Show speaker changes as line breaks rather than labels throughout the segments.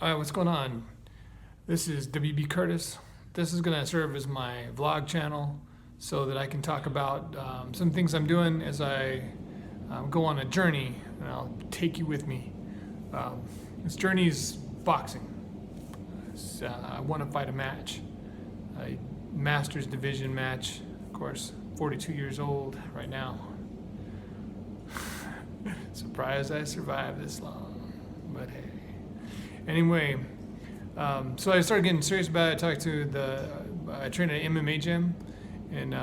All right, what's going on? This is WB Curtis. This is going to serve as my vlog channel so that I can talk about some things I'm doing as I go on a journey, and I'll take you with me. This journey is boxing. I want to fight a match, a Masters Division match. Of course, 42 years old right now. Surprised I survived this long, but hey. Anyway, so I started getting serious about it. I train at an MMA gym, and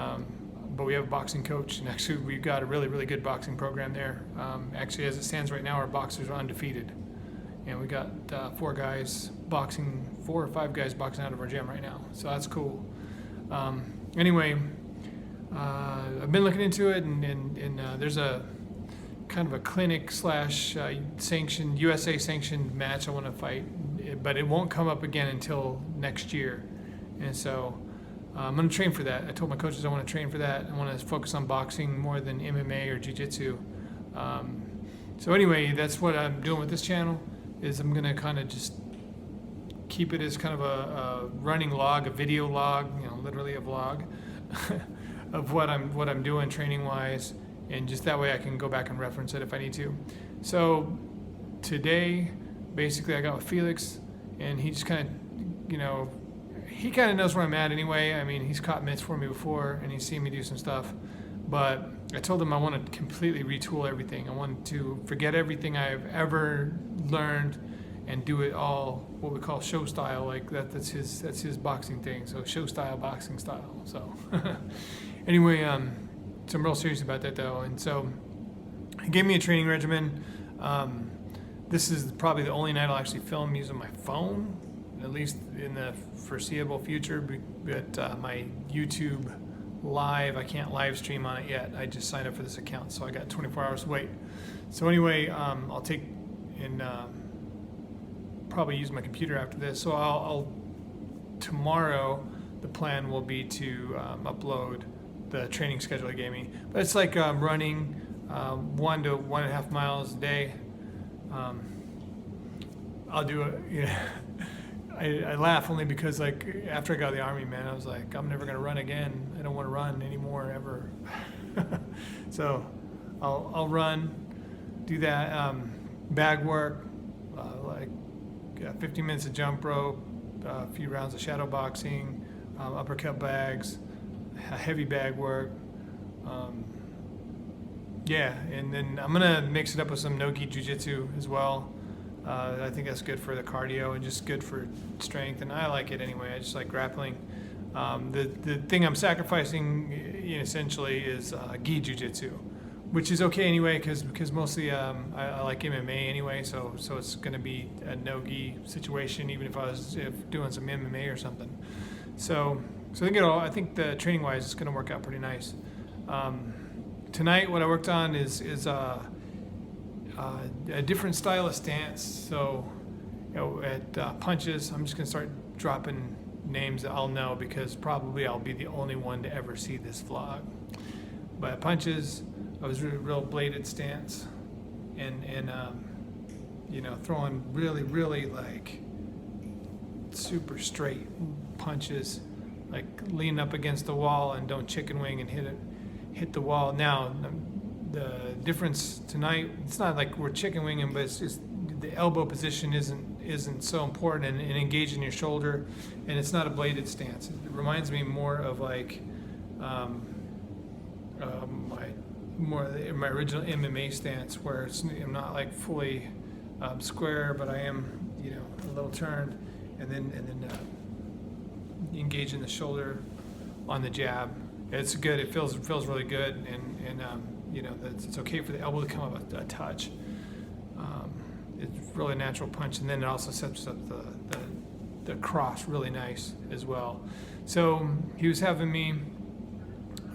but we have a boxing coach, and actually we've got a really, really good boxing program there. Actually, as it stands right now, our boxers are undefeated, and we got 4 or 5 guys boxing out of our gym right now. So that's cool. Anyway, I've been looking into it, and there's a kind of a clinic / sanctioned USA sanctioned match I want to fight, but it won't come up again until next year, and so I'm going to train for that. I told my coaches I want to train for that. I want to focus on boxing more than MMA or jiu-jitsu. So anyway, that's what I'm doing with this channel. Is I'm going to kind of just keep it as kind of a running log, a video log, literally a vlog of what I'm doing training wise. And just that way I can go back and reference it if I need to. So today, basically I got with Felix, and he just kind of, he kind of knows where I'm at anyway. I mean, he's caught mitts for me before, and he's seen me do some stuff. But I told him I want to completely retool everything. I want to forget everything I've ever learned and do it all what we call show style. Like that's his boxing thing. So show style, boxing style. So anyway, so I'm real serious about that though, and so he gave me a training regimen. This is probably the only night I'll actually film using my phone, at least in the foreseeable future. But my YouTube live, I can't live stream on it yet. I just signed up for this account, so I got 24 hours to wait. So anyway, I'll take and probably use my computer after this. So I'll tomorrow the plan will be to upload the training schedule he gave me, but it's like running 1 to 1.5 miles a day. I'll do it. I laugh only because like after I got out of the army, man, I was like, I'm never gonna run again. I don't want to run anymore ever. So I'll run, do that bag work, like 15 minutes of jump rope, a few rounds of shadow boxing, uppercut bags, heavy bag work, and then I'm gonna mix it up with some no-gi jiu-jitsu as well. I think that's good for the cardio and just good for strength, and I like it anyway. I just like grappling. The thing I'm sacrificing essentially is gi jiu-jitsu, which is okay anyway because mostly I like MMA anyway, so it's gonna be a no-gi situation even if I was doing some MMA or something. So I think the training wise it's gonna work out pretty nice. Tonight what I worked on is a different style of stance. So at punches, I'm just gonna start dropping names that I'll know because probably I'll be the only one to ever see this vlog. But at punches, I was real bladed stance, and throwing really like super straight punches, like lean up against the wall and don't chicken wing and hit the wall. Now the difference tonight, it's not like we're chicken winging, but it's just the elbow position isn't so important, and engaging your shoulder, and it's not a bladed stance. It reminds me more of like my original MMA stance, where I'm not like fully square, but I am a little turned, and then engaging the shoulder on the jab. It's good. It feels really good, and it's okay for the elbow to come up a touch. It's really a natural punch, and then it also sets up the cross really nice as well. So he was having me.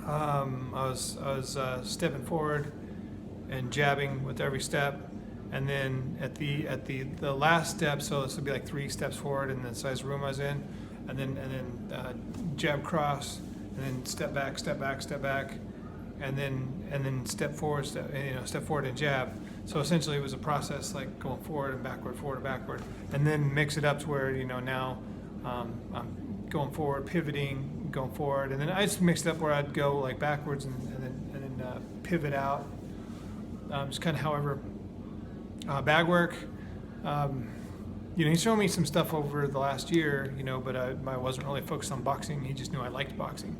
I was stepping forward and jabbing with every step, and then at the last step, so this would be like 3 steps forward in the size room I was in, and then jab cross, and then step back, and then step forward, step forward and jab. So essentially, it was a process like going forward and backward, and then mix it up to where now I'm going forward, pivoting, going forward, and then I just mixed it up where I'd go like backwards and then pivot out, just kind of however. Bag work. He's shown me some stuff over the last year, but I wasn't really focused on boxing. He just knew I liked boxing.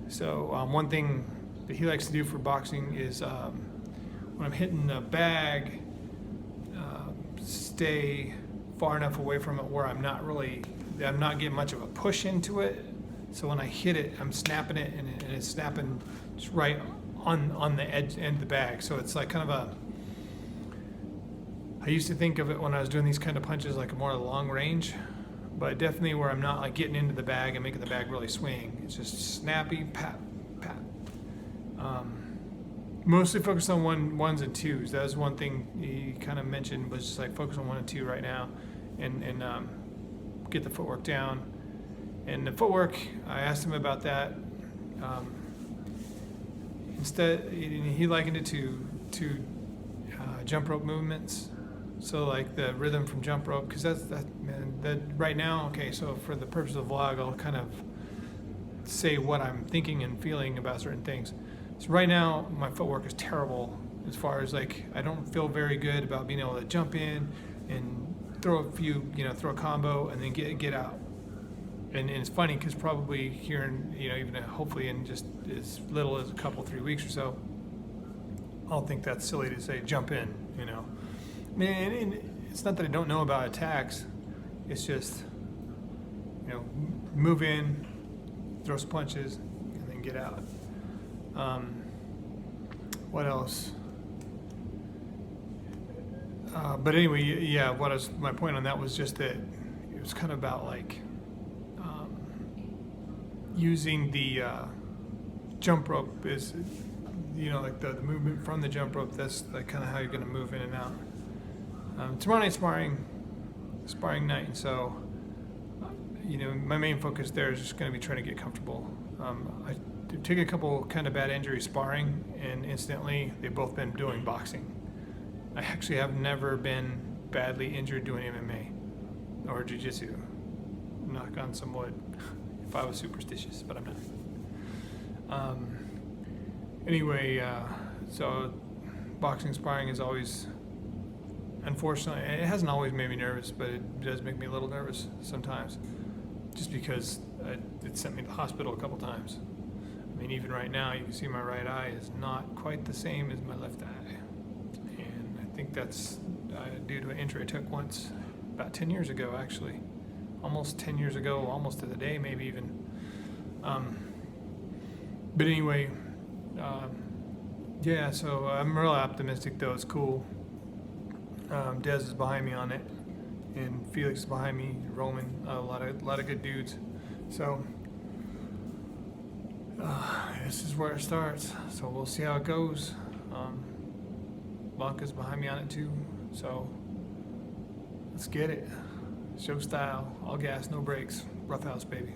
So one thing that he likes to do for boxing is when I'm hitting the bag, stay far enough away from it where I'm not getting much of a push into it. So when I hit it, I'm snapping it, and it's snapping just right on the end of the bag. So it's like kind of I used to think of it when I was doing these kind of punches like a more long range, but definitely where I'm not like getting into the bag and making the bag really swing. It's just snappy, pat, pat. Mostly focused on ones and twos. That was one thing he kind of mentioned, was just like focus on 1 and 2 right now, and get the footwork down. And the footwork, I asked him about that. Instead, he likened it to jump rope movements. So like the rhythm from jump rope, because that right now. Okay, so for the purpose of the vlog, I'll kind of say what I'm thinking and feeling about certain things. So right now, my footwork is terrible as far as like I don't feel very good about being able to jump in and throw a combo and then get out. And it's funny because probably here in even hopefully in just as little as a couple 3 weeks or so, I'll think that's silly to say jump in. And it's not that I don't know about attacks. It's just, move in, throw some punches, and then get out. What else? But anyway, yeah. My point on that was just that it was kind of about like using the jump rope is, like the movement from the jump rope. That's like kind of how you're going to move in and out. Tomorrow night's sparring night, and so my main focus there is just going to be trying to get comfortable. I took a couple kind of bad injuries sparring, and incidentally, they've both been doing boxing. I actually have never been badly injured doing MMA or jiu-jitsu. Knock on some wood. If I was superstitious, but I'm not. Anyway, so boxing sparring is always. Unfortunately, it hasn't always made me nervous, but it does make me a little nervous sometimes, just because it sent me to the hospital a couple times. I mean, even right now, you can see my right eye is not quite the same as my left eye, and I think that's due to an injury I took once, about 10 years ago, actually, almost 10 years ago, almost to the day, maybe even. But anyway, yeah. So I'm really optimistic, though. It's cool. Dez is behind me on it, and Felix is behind me. Roman, a lot of good dudes. So this is where it starts. So we'll see how it goes. Blanca's behind me on it too. So let's get it. Show style, all gas, no brakes. Rough house, baby.